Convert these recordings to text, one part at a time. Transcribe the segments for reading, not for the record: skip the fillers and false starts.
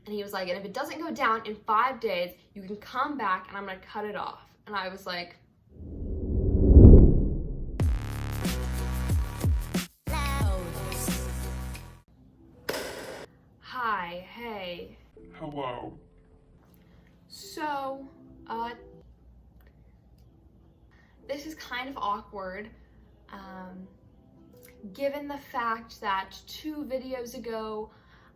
And he was like, and if it doesn't go down in 5 days, you can come back and I'm gonna cut it off. And I was like, hi, hey. Hello. So, this is kind of awkward, given the fact that 2 videos ago,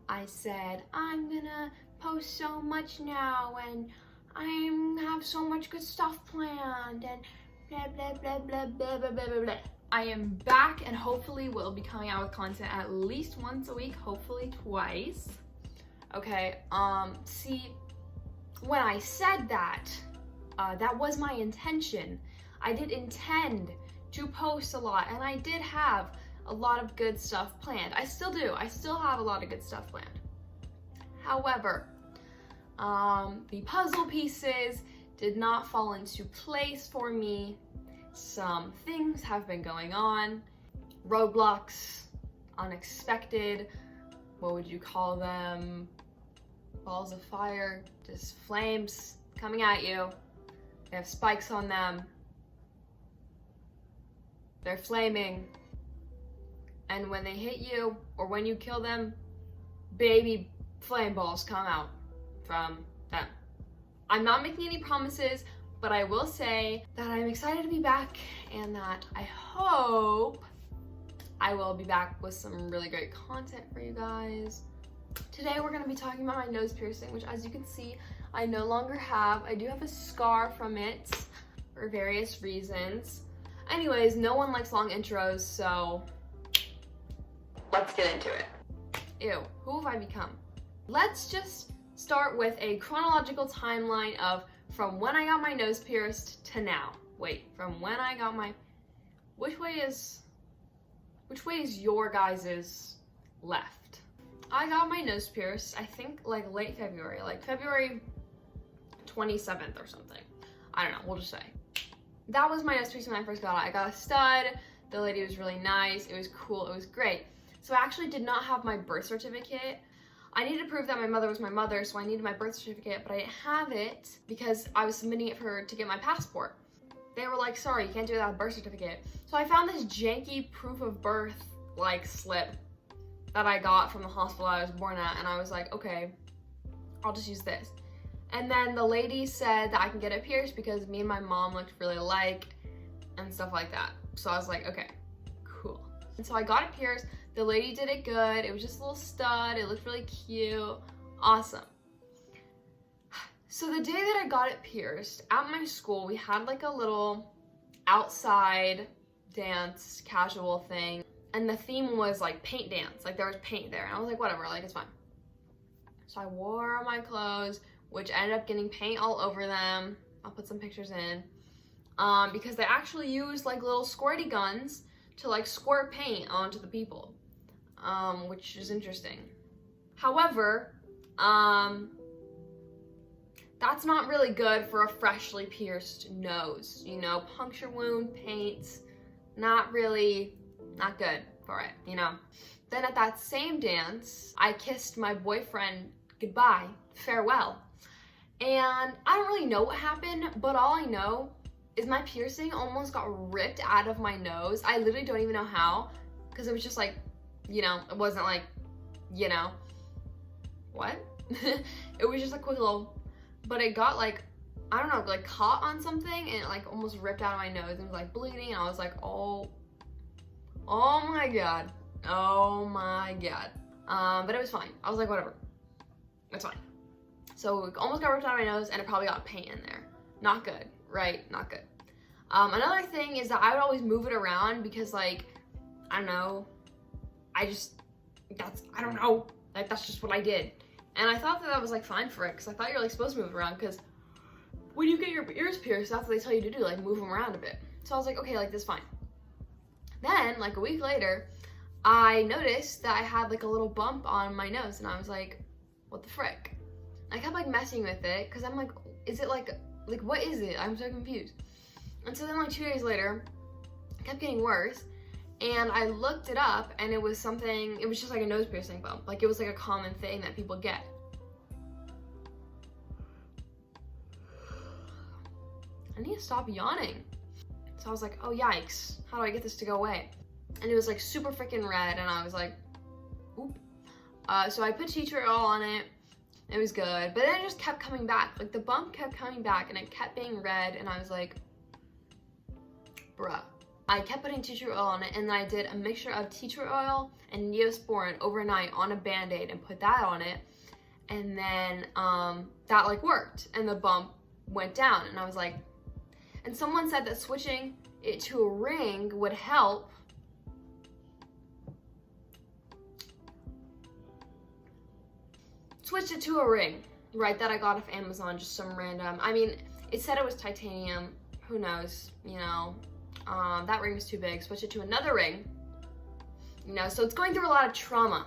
I said, I'm gonna post so much now, and I have so much good stuff planned, and blah, blah, blah, blah, blah, blah, blah, blah, blah. I am back and hopefully will be coming out with content at least once a week, hopefully twice. Okay, see, when I said that, that was my intention. I did intend to post a lot, and I did have a lot of good stuff planned. I still do. I still have a lot of good stuff planned. However, the puzzle pieces did not fall into place for me. Some things have been going on. Roadblocks, unexpected, what would you call them? Balls of fire, just flames coming at you. They have spikes on them. They're flaming. And when they hit you, or when you kill them, baby flame balls come out from them. I'm not making any promises, but I will say that I'm excited to be back and that I hope I will be back with some really great content for you guys. Today we're going to be talking about my nose piercing, which, as you can see, I no longer have. I do have a scar from it for various reasons. Anyways, no one likes long intros, so let's get into it. Ew, who have I become? Let's just start with a chronological timeline of from when I got my nose pierced to now. Wait, from when I got my... Which way is your guys's left? I got my nose pierced, I think, like late February, like February 27th or something. I don't know, we'll just say. That was my nose piercing when I first got it. I got a stud, the lady was really nice, it was cool, it was great. So I actually did not have my birth certificate. I needed to prove that my mother was my mother, so I needed my birth certificate, but I didn't have it because I was submitting it for her to get my passport. They were like, sorry, you can't do it without a birth certificate. So I found this janky proof of birth, like, slip that I got from the hospital I was born at, and I was like, okay, I'll just use this. And then the lady said that I can get it pierced because me and my mom looked really alike and stuff like that. So I was like, okay, cool. And so I got it pierced. The lady did it good. It was just a little stud. It looked really cute. Awesome. So the day that I got it pierced, at my school, we had like a little outside dance casual thing. And the theme was like paint dance. Like there was paint there. And I was like, whatever, like it's fine. So I wore my clothes, which ended up getting paint all over them. I'll put some pictures in. Because they actually used like little squirty guns to like squirt paint onto the people. Which is interesting. However, that's not really good for a freshly pierced nose. You know, puncture wound, paint, not good for it, you know. Then at that same dance, I kissed my boyfriend goodbye, farewell. And I don't really know what happened, but all I know is my piercing almost got ripped out of my nose. I literally don't even know how, because it was just like, you know, it wasn't like, you know, what? It was just a quick little, but it got like, I don't know, like caught on something and it like almost ripped out of my nose and was like bleeding. And I was like, oh my God. But it was fine. I was like, whatever, it's fine. So it almost got ripped out of my nose and it probably got paint in there. Not good, right? Not good. Another thing is that I would always move it around because like, I don't know, I don't know, like that's just what I did. And I thought that was like fine for it because I thought you were like supposed to move it around because when you get your ears pierced, that's what they tell you to do, like move them around a bit. So I was like, okay, like this is fine. Then like a week later, I noticed that I had like a little bump on my nose and I was like, what the frick? I kept like messing with it because I'm like, is it like what is it? I'm so confused. And so then like 2 days later, it kept getting worse. And I looked it up and it was just like a nose piercing bump. Like it was like a common thing that people get. I need to stop yawning. So I was like, oh yikes, how do I get this to go away? And it was like super freaking red, and I was like, oop. So I put tea tree oil on it. It was good, but then it just kept coming back. Like the bump kept coming back, and it kept being red, and I was like, bruh. I kept putting tea tree oil on it, and then I did a mixture of tea tree oil and Neosporin overnight on a Band-Aid and put that on it, and then that like worked, and the bump went down, and I was like, and someone said that switching it to a ring would help. Switched it to a ring, right, that I got off Amazon, just some random, I mean, it said it was titanium, who knows, you know, that ring was too big. Switched it to another ring, you know, so it's going through a lot of trauma.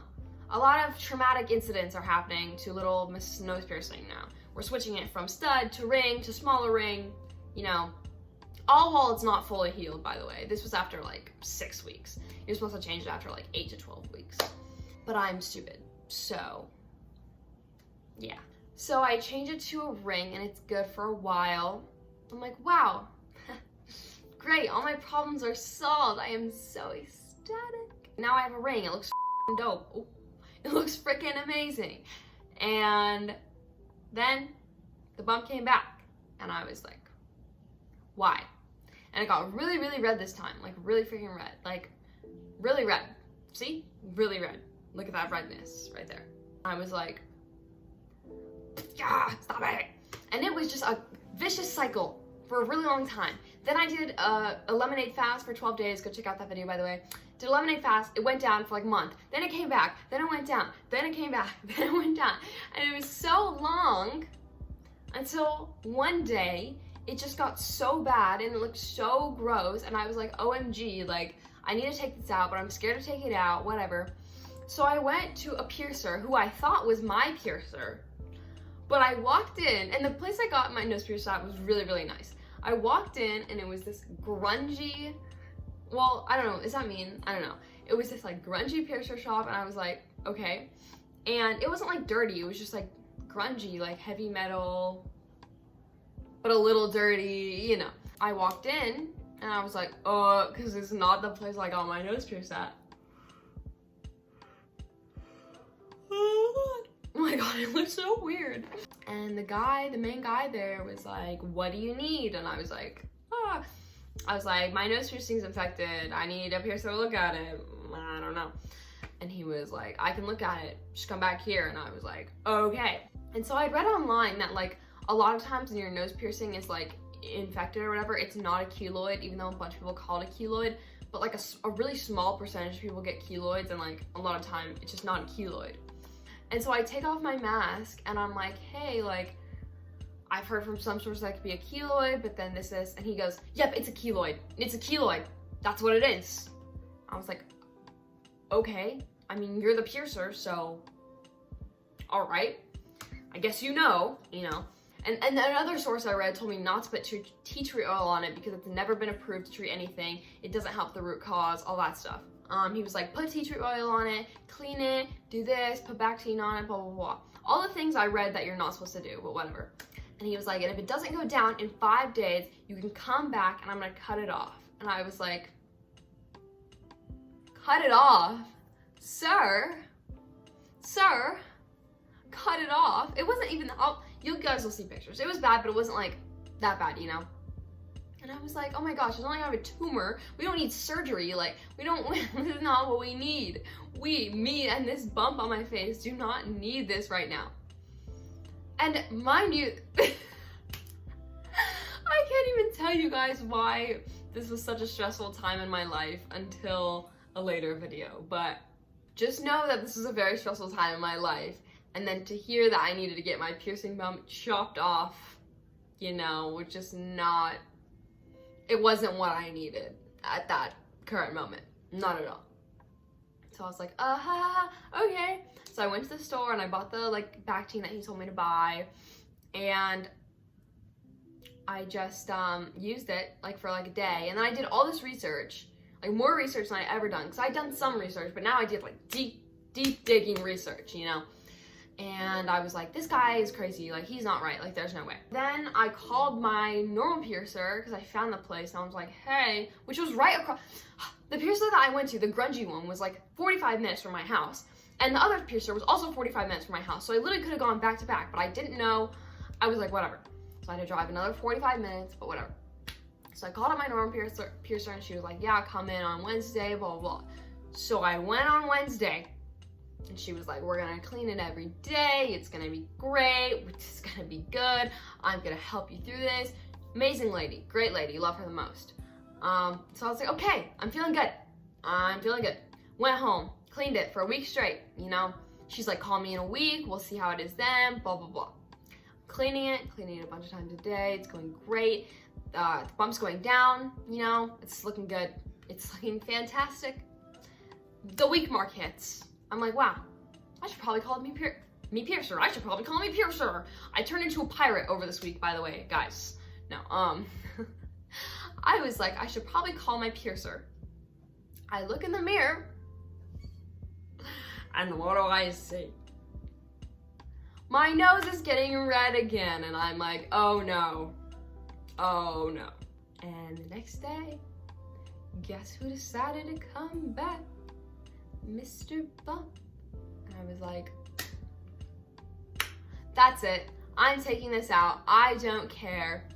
A lot of traumatic incidents are happening to little Miss Nose Piercing now. We're switching it from stud to ring to smaller ring, you know, all while it's not fully healed, by the way. This was after like 6 weeks. You're supposed to change it after like 8 to 12 weeks. But I'm stupid, so yeah. So I changed it to a ring, and it's good for a while. I'm like, wow, great, all my problems are solved. I am so ecstatic. Now I have a ring, it looks dope. Ooh, it looks freaking amazing. And then the bump came back, and I was like, why? And it got really, really red this time, like really freaking red, like really red. See? Really red. Look at that redness right there. I was like, yeah, stop it. And it was just a vicious cycle for a really long time. Then I did a lemonade fast for 12 days. Go check out that video, by the way. Did a lemonade fast. It went down for like a month. Then it came back. Then it went down. Then it came back. Then it went down. And it was so long until one day it just got so bad and it looked so gross. And I was like, OMG, like, I need to take this out, but I'm scared to take it out, whatever. So I went to a piercer who I thought was my piercer. But I walked in, and the place I got my nose pierced at was really, really nice. I walked in, and it was this grungy, well, I don't know, does that mean? I don't know. It was this like grungy piercer shop, and I was like, okay. And it wasn't like dirty, it was just like grungy, like heavy metal, but a little dirty, you know. I walked in, and I was like, oh, because it's not the place I got my nose pierced at. Oh my god, it looks so weird. And the main guy there was like, what do you need? And I was like, ah. I was like, my nose piercing's infected. I need a piercer to look at it. I don't know. And he was like, I can look at it. Just come back here. And I was like, okay. And so I read online that like a lot of times when your nose piercing is like infected or whatever, it's not a keloid, even though a bunch of people call it a keloid. But like a really small percentage of people get keloids, and like a lot of time it's just not a keloid. And so I take off my mask and I'm like, hey, like, I've heard from some sources that could be a keloid, but then this. And he goes, yep, it's a keloid. It's a keloid. That's what it is. I was like, okay. I mean, you're the piercer, so all right. I guess you know. And another source I read told me not to put tea tree oil on it because it's never been approved to treat anything. It doesn't help the root cause, all that stuff. He was like, put tea tree oil on it, clean it, do this, put Bactine on it, blah, blah, blah. All the things I read that you're not supposed to do, but whatever. And he was like, and if it doesn't go down in 5 days, you can come back and I'm gonna cut it off. And I was like, cut it off? Sir, cut it off. It wasn't even, you guys will see pictures. It was bad, but it wasn't like that bad, you know? And I was like, oh my gosh, I only have a tumor. We don't need surgery. Like, this is not what we need. Me and this bump on my face do not need this right now. And mind you, I can't even tell you guys why this was such a stressful time in my life until a later video. But just know that this was a very stressful time in my life. And then to hear that I needed to get my piercing bump chopped off, you know, was just not... It wasn't what I needed at that current moment. Not at all. So I was like, okay. So I went to the store and I bought the like Bactine that he told me to buy. And I just used it like for like a day. And then I did all this research, like more research than I ever done. Because I'd done some research, but now I did like deep digging research, you know. And I was like, this guy is crazy, like he's not right, like there's no way. Then I called my normal piercer because I found the place and I was like, hey, which was right across, the piercer that I went to, the grungy one, was like 45 minutes from my house. And the other piercer was also 45 minutes from my house. So I literally could have gone back to back, but I didn't know. I was like, whatever. So I had to drive another 45 minutes, but whatever. So I called up my normal piercer and she was like, yeah, come in on Wednesday, blah, blah, blah. So I went on Wednesday. And she was like, we're gonna clean it every day. It's gonna be great. It's gonna be good. I'm gonna help you through this. Amazing lady, great lady, love her the most. So I was like, okay, I'm feeling good. I'm feeling good. Went home, cleaned it for a week straight, you know. She's like, call me in a week. We'll see how it is then, blah, blah, blah. Cleaning it a bunch of times a day. It's going great. The bump's going down, you know. It's looking good. It's looking fantastic. The week mark hits. I'm like, wow, I should probably call me piercer. I should probably call me piercer. I turned into a pirate over this week, by the way, guys. No, I was like, I should probably call my piercer. I look in the mirror, and what do I see? My nose is getting red again, and I'm like, oh no, oh no. And the next day, guess who decided to come back? Mr. Bump. And I was like, that's it. I'm taking this out. I don't care.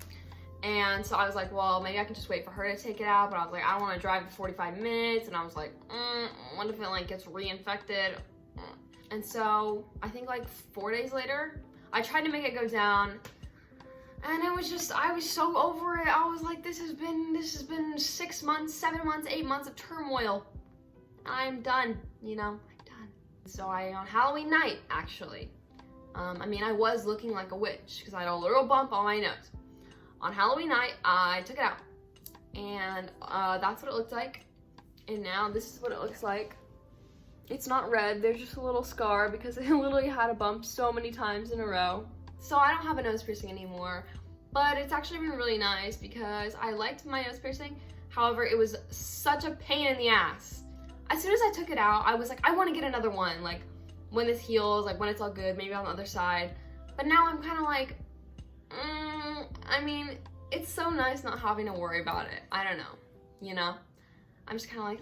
And so I was like, well, maybe I can just wait for her to take it out. But I was like, I don't want to drive for 45 minutes. And I was like, what if it like gets reinfected? And so I think like 4 days later, I tried to make it go down. And it was just, I was so over it. I was like, this has been 6 months, 7 months, 8 months of turmoil. I'm done, you know, I'm done. So on Halloween night, actually, I mean, I was looking like a witch because I had a little bump on my nose. On Halloween night, I took it out, and that's what it looked like. And now this is what it looks like. It's not red, there's just a little scar because I literally had a bump so many times in a row. So I don't have a nose piercing anymore, but it's actually been really nice because I liked my nose piercing. However, it was such a pain in the ass. As soon as I took it out, I was like, I want to get another one, like when this heals, like when it's all good, maybe on the other side. But now I'm kind of like, I mean, it's so nice not having to worry about it. I don't know, you know? I'm just kind of like,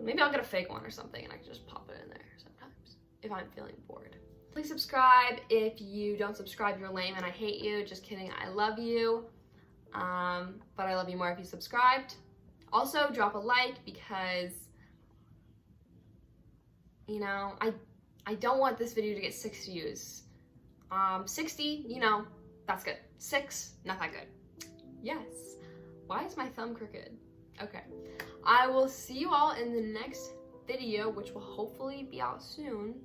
maybe I'll get a fake one or something and I can just pop it in there sometimes if I'm feeling bored. Please subscribe. If you don't subscribe, you're lame and I hate you. Just kidding, I love you. But I love you more if you subscribed. Also, drop a like because, you know, I don't want this video to get 6 views. 60, you know, that's good. 6, not that good. Yes. Why is my thumb crooked? Okay. I will see you all in the next video, which will hopefully be out soon.